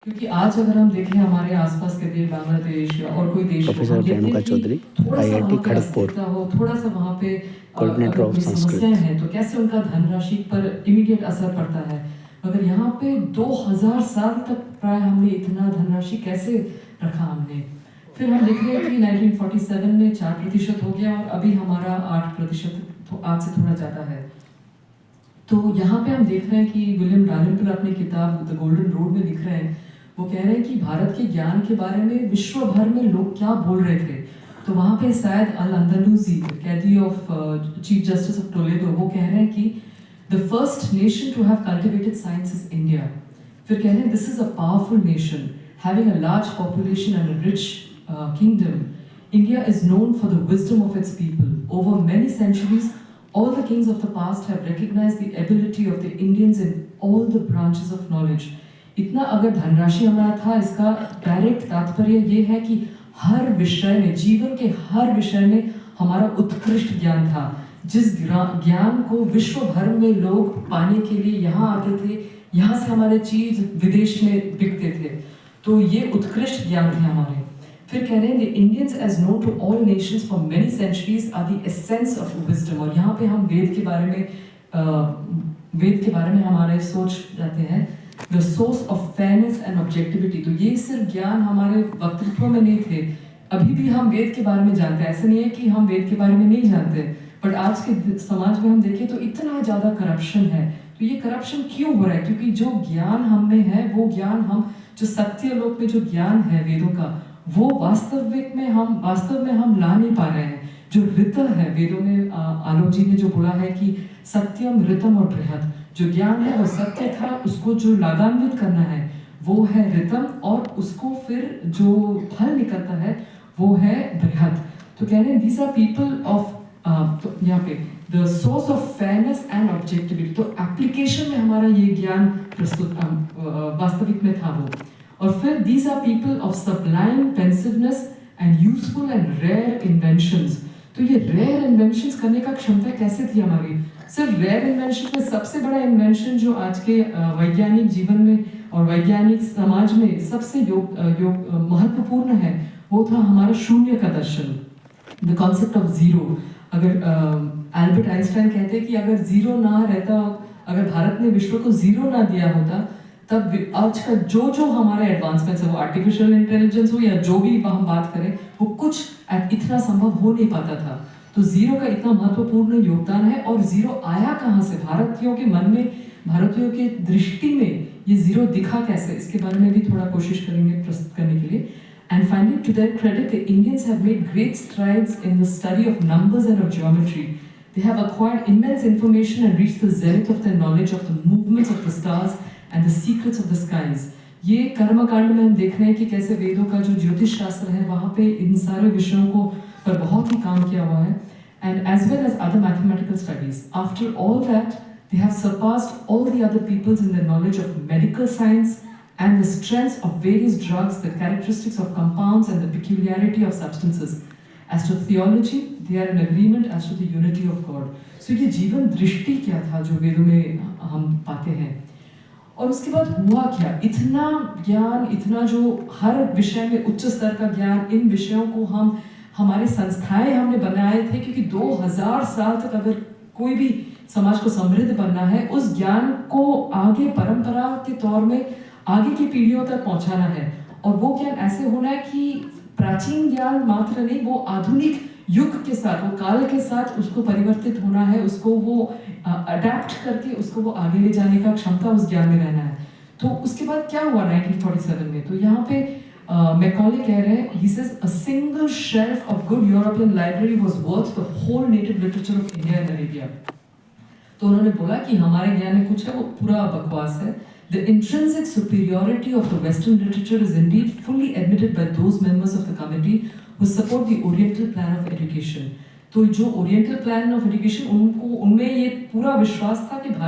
क्योंकि आज अगर हम देखें हमारे आसपास के देश बांग्लादेश और कोई देश को प्रोफेसर हम देखते रेणुका हैं कि चौधरी, थोड़ा सा आईआईटी वहाँ पे खड़गपुर, अस्थिरता हो, थोड़ा सा वहाँ पे कोऑर्डिनेटर अगर ऑफ कोई समस्याएं संस्कृत। हैं तो कैसे उनका धनराशि पर इमीडिएट असर पड़ता है। मगर यहाँ पे 2000 साल तक प्राय हमने इतना धनराशि कैसे रखा हमने। फिर हम देख रहे हैं कि 1947 में 4% हो गया और अभी हमारा 8%, तो आज से थोड़ा ज़्यादा है। तो यहाँ पे हम देख रहे हैं कि विलियम डालिम्पल अपनी किताब द गोल्डन रोड में लिख रहे हैं, वो कह रहे हैं कि भारत के ज्ञान के बारे में विश्व भर में लोग क्या बोल रहे थे। तो वहाँ पे शायद अल अंदलूसी, कैदी ऑफ चीफ जस्टिस ऑफ टोलेडो, वो कह रहे हैं कि the first nation to have cultivated science is India. फिर कह रहे हैं this is a powerful nation having a large population and a rich kingdom. India is known for the wisdom of its people. Over many centuries, all the kings of the past have recognized the ability of the Indians in all the branches of knowledge. इतना अगर धनराशि हमारा था, इसका direct तात्पर्य ये है कि हर विषय में, जीवन के हर विषय में हमारा उत्कृष्ट ज्ञान था, जिस ज्ञान को विश्व भर में लोग पाने के लिए यहाँ आते थे, यहाँ से हमारे चीज विदेश में बिकते थे। तो ये उत्कृष्ट ज्ञान थे हमारे। फिर कह रहे हैं the Indians as known to all nations for many centuries are the essence of wisdom। और यहाँ पे हम वेद के बारे में हमारे सोच जाते हैं, the source of fairness and objectivity। तो ये सिर्फ ज्ञान हमारे वक्तृत्व में नहीं थे, अभी भी हम वेद के बारे में जानते हैं। ऐसा नहीं है कि हम वेद के बारे में नहीं जानते, बट आज के समाज में हम देखें तो इतना ज़्यादा करप्शन है। तो ये करप्शन क्यों हो रहा है? क्योंकि जो ज्ञान हम में है, वो ज्ञान हम, जो सत्य लोक में जो ज्ञान है वेदों का, वो वास्तव में हम ला नहीं पा रहे हैं। जो ऋत है वेदों में, आलोक जी ने जो बोला है कि सत्यम ऋतम और बृहद, जो ज्ञान है वो सत्य था, उसको जो लागान्वित करना है वो है ऋतम, और उसको फिर जो फल निकलता है वो है बृहद। तो कह रहे हैं दीज आर पीपल ऑफ, तो यहाँ पे the source of fairness and objectivity. तो एप्लीकेशन में हमारा ये ज्ञान प्रस्तुत वास्तविक में था वो। और फिर these are people of sublime pensiveness and useful and rare inventions। तो ये rare inventions करने का क्षमता कैसे थी हमारी? सिर्फ rare inventions में सबसे बड़ा invention जो आज के वैज्ञानिक जीवन में और वैज्ञानिक समाज में सबसे महत्वपूर्ण है, वो था हमारा शून्य का दर्शन, the concept of zero। अगर एल्बर्ट आइंस्टाइन कहते हैं कि अगर जीरो ना रहता, अगर भारत ने विश्व को जीरो ना दिया होता, तब आज का जो हमारे एडवांसमेंट्स है, वो आर्टिफिशियल इंटेलिजेंस हो या जो भी हम बात करें, वो कुछ इतना संभव हो नहीं पाता था। तो जीरो का इतना महत्वपूर्ण योगदान है। और जीरो आया कहाँ से? भारतीयों के मन में, भारतीयों के दृष्टि में ये जीरो दिखा कैसे, इसके बारे में भी थोड़ा कोशिश करेंगे प्रस्तुत करने के लिए। And finally, to their credit, the Indians have made great strides in the study of numbers and of geometry. They have acquired immense information and reached the zenith of their knowledge of the movements of the stars and the secrets of the skies। ये कर्मकांड में हम देख रहे हैं कि कैसे वेदों का जो ज्योतिष शास्त्र है, वहाँ पे इन सारे विषयों को पर बहुत ही काम किया हुआ है। And as well as other mathematical studies। After all that, they have surpassed all the other peoples in their knowledge of medical science and the strengths of various drugs, the characteristics of compounds and the peculiarity of substances। As to theology, they are in agreement as to the unity of God। So ये जीवन दृष्टि क्या था जो वेदों में हम पाते हैं। और उसके बाद हुआ क्या? इतना ज्ञान, इतना जो हर विषय में उच्च स्तर का ज्ञान, इन विषयों को हम, हमारे संस्थाएं हमने बनाए थे, क्योंकि 2000 साल तक अगर कोई भी समाज को समृद्ध बनना है, उस ज्ञान को आगे परंपरा के तौर में आगे की पीढ़ियों तक पहुंचाना है। और वो ज्ञान ऐसे होना है कि प्राचीन ज्ञान मात्र नहीं, वो आधुनिक युग के साथ, वो काल के साथ उसको परिवर्तित होना है, उसको वो अडेप्ट करके उसको वो आगे ले जाने का क्षमता उस ज्ञान में रहना है। तो उसके बाद क्या हुआ 1947 में? तो यहाँ पे मैकॉले कह रहे हैं, he says a single shelf of good European library was worth the whole native literature of India and Arabia। तो उन्होंने बोला कि हमारे ज्ञान में कुछ है वो पूरा बकवास है। The intrinsic superiority of the Western literature is indeed fully admitted by those members of the committee who support the Oriental plan of education। तो जो Oriental plan of education, उनको, उनमें ये पूरा विश्वास था कि